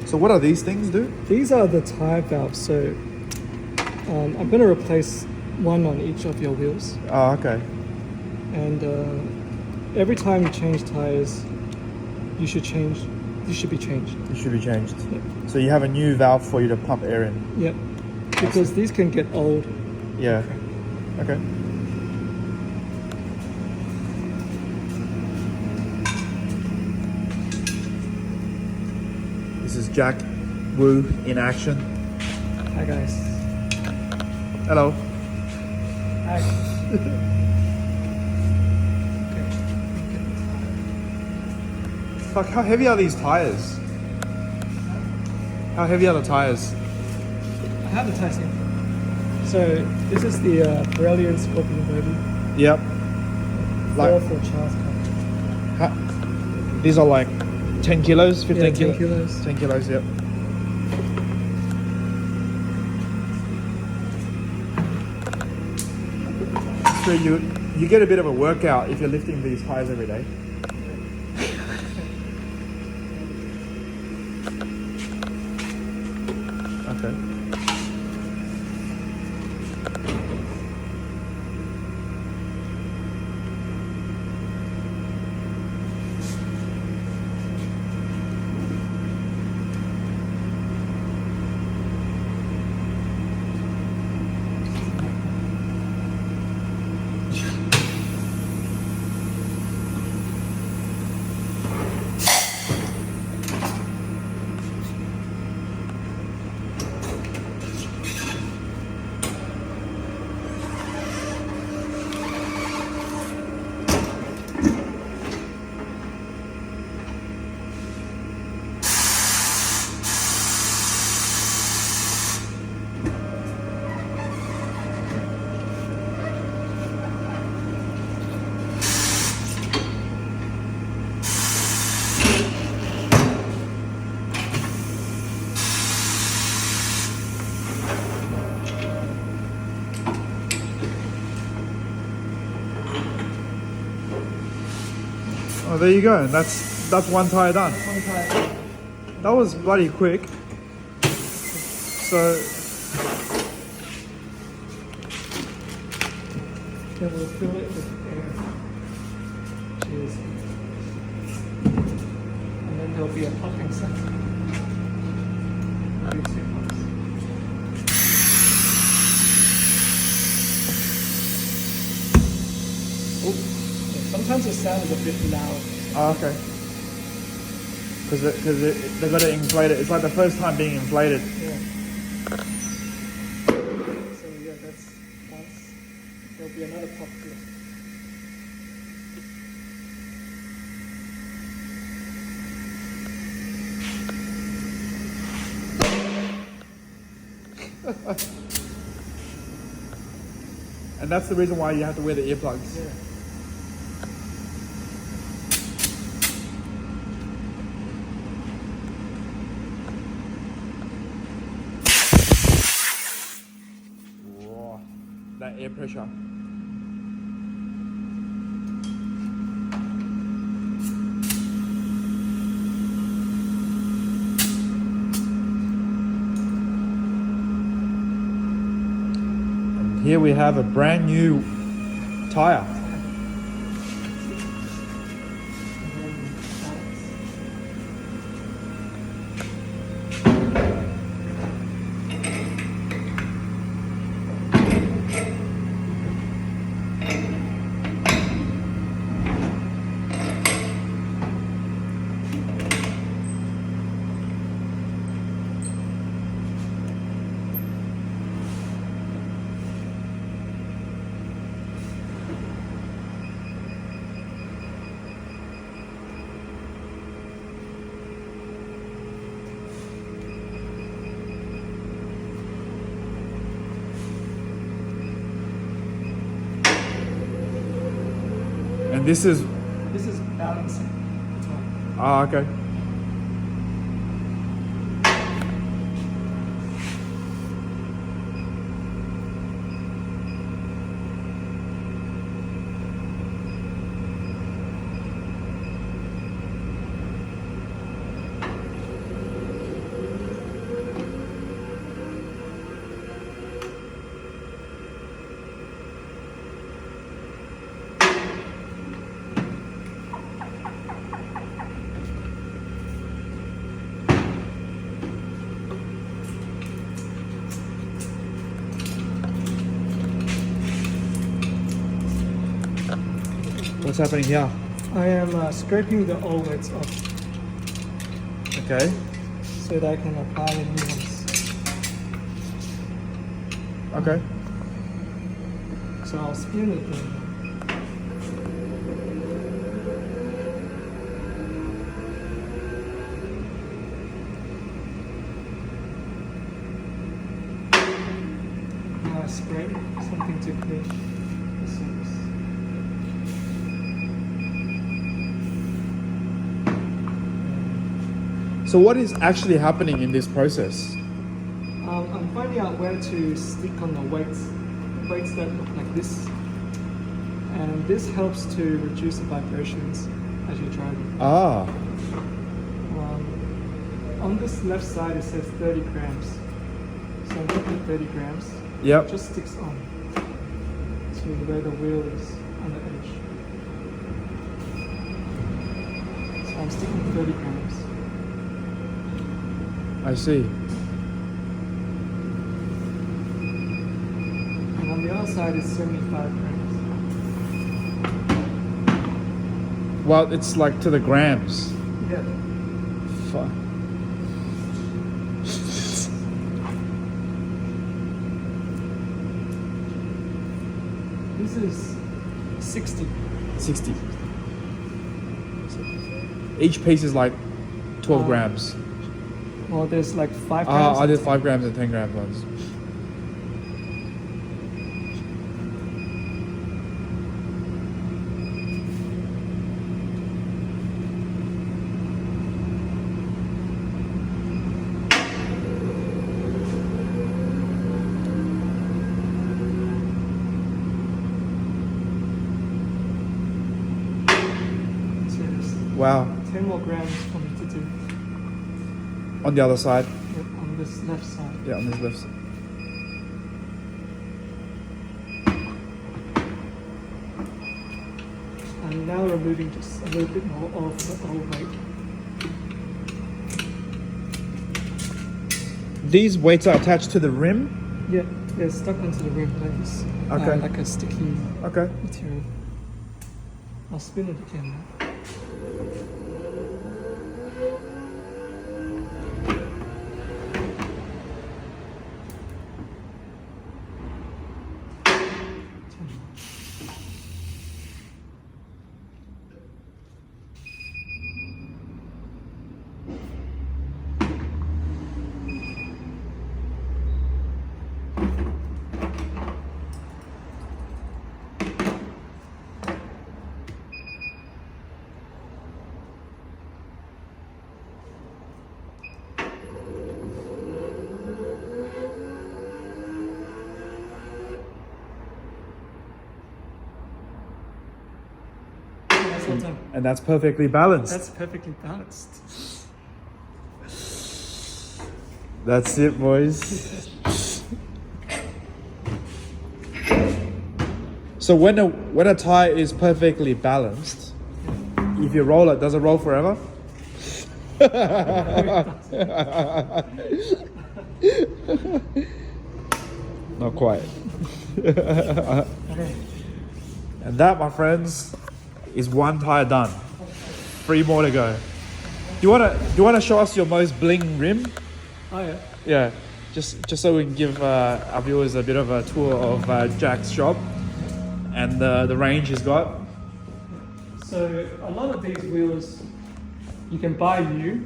So what do these things do? These are the tire valves. So I'm going to replace one on each of your wheels. Oh, okay. And every time you change tires, you should be changed. It should be changed. Yep. So you have a new valve for you to pump air in. Yep. Because these can get old. Yeah. Okay. This is Jack Wu in action. Hi guys. Hello. Hi. Fuck, how heavy are these tires? How heavy are the tires? I have the tires here. So this is the Pirelli Scorpion Derby. Yep. Like, for Charles car. these are like 10 kilos, 15 Yeah, 10 kilos. 10 kilos, yep. So you get a bit of a workout if you're lifting these tires every day. Okay. Oh, there you go. That's one tire done. One tire. That was bloody quick. So Then we'll fill it with air. Cheers. And then there'll be a puffing sound. Maybe 2 puffs. Oh, yeah, sometimes the sound is a bit loud. oh, okay. Because they've got to inflate it. It's like the first time being inflated. Yeah. So yeah, that's once. There'll be another puff here. And that's the reason why you have to wear the earplugs. Yeah. Whoa, that air pressure. And here we have a brand new tire. And this is balancing. ah, okay. What's happening here? I am scraping the old weights off Okay. so that I can apply the new ones. Okay. So I'll spin it again. Now I spray something to clean the surface. So what is actually happening in this process? I'm finding out where to stick on the weights that look like this. And this helps to reduce the vibrations as you drive it. Ah. On this left side it says 30 grams. So I'm going to put 30 grams. Yep. It just sticks on to where the wheel is on the edge. So I'm sticking 30 grams. I see. And on the other side is 75 grams. Well, it's like to the grams. Yeah. Fuck. This is 60. 60. Each piece is like 12 grams. Well, there's like 5 grams. I did 5 grams and 10 grams ones. So there's Wow. 10 more grams for me to do. On the other side. Yep, on this left side. Yeah, on this left side. I'm now removing just a little bit more of the old weight. These weights are attached to the rim. Yeah, they're stuck onto the rim plates. Okay. Like a sticky Okay. material. I'll spin it again. That's all done. And that's perfectly balanced. That's perfectly balanced. That's it, boys. So when a tire is perfectly balanced, if you roll it, does it roll forever? Not quite. Okay. And that, my friends, is one tire done. 3 more to go. Do you wanna show us your most bling rim? Oh yeah. Yeah, just so we can give our viewers a bit of a tour of Jack's shop and the range he's got. So a lot of these wheels you can buy new.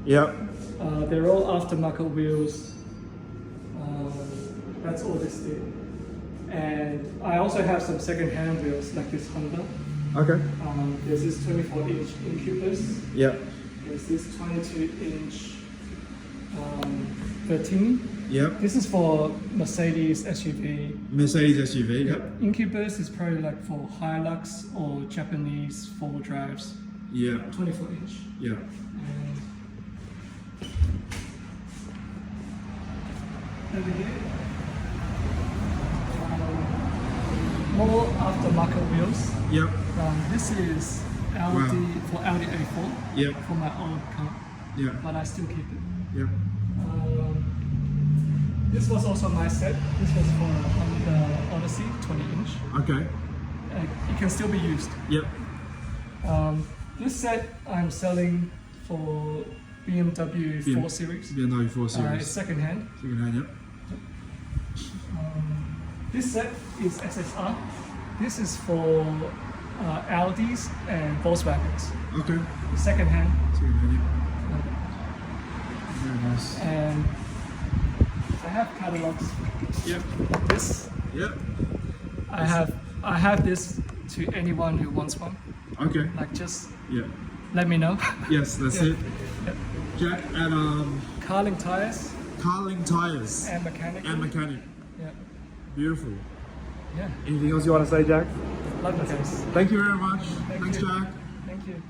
Yep. They're all aftermarket wheels. That's all this did. And I also have some second-hand wheels like this Honda. Okay. There's this 24-inch Incubus. Yep. There's this 22-inch 13. Yep. This is for Mercedes SUV. Mercedes SUV. Yep. Incubus is probably like for Hilux or Japanese 4-wheel drives. Yeah. 24-inch. Yeah. And over here, more aftermarket wheels. Yep. This is Audi for Audi A4 Yep. for my old car, Yeah. but I still keep it. Yep. This was also my set. This was for Honda Odyssey 20-inch. Okay. like it can still be used. Yep. This set I'm selling for BMW 4 Series. BMW 4 It's Series. second hand. Second hand, yep. This set is SSR. This is for Audis and Volkswagens. Okay. Second hand. Second hand, yep. Very nice. And I have catalogs. Yep. This Yep. I have this to anyone who wants one. Okay. Like just Yeah. let me know. Yes, that's Yeah. it. Yep. Jack and Carling tires Carling tires and mechanic. and mechanic. Yeah. Beautiful. Yeah. Anything else you want to say, Jack? Love you guys. Thank you very much. Thank Thanks, you. Jack. Thank you.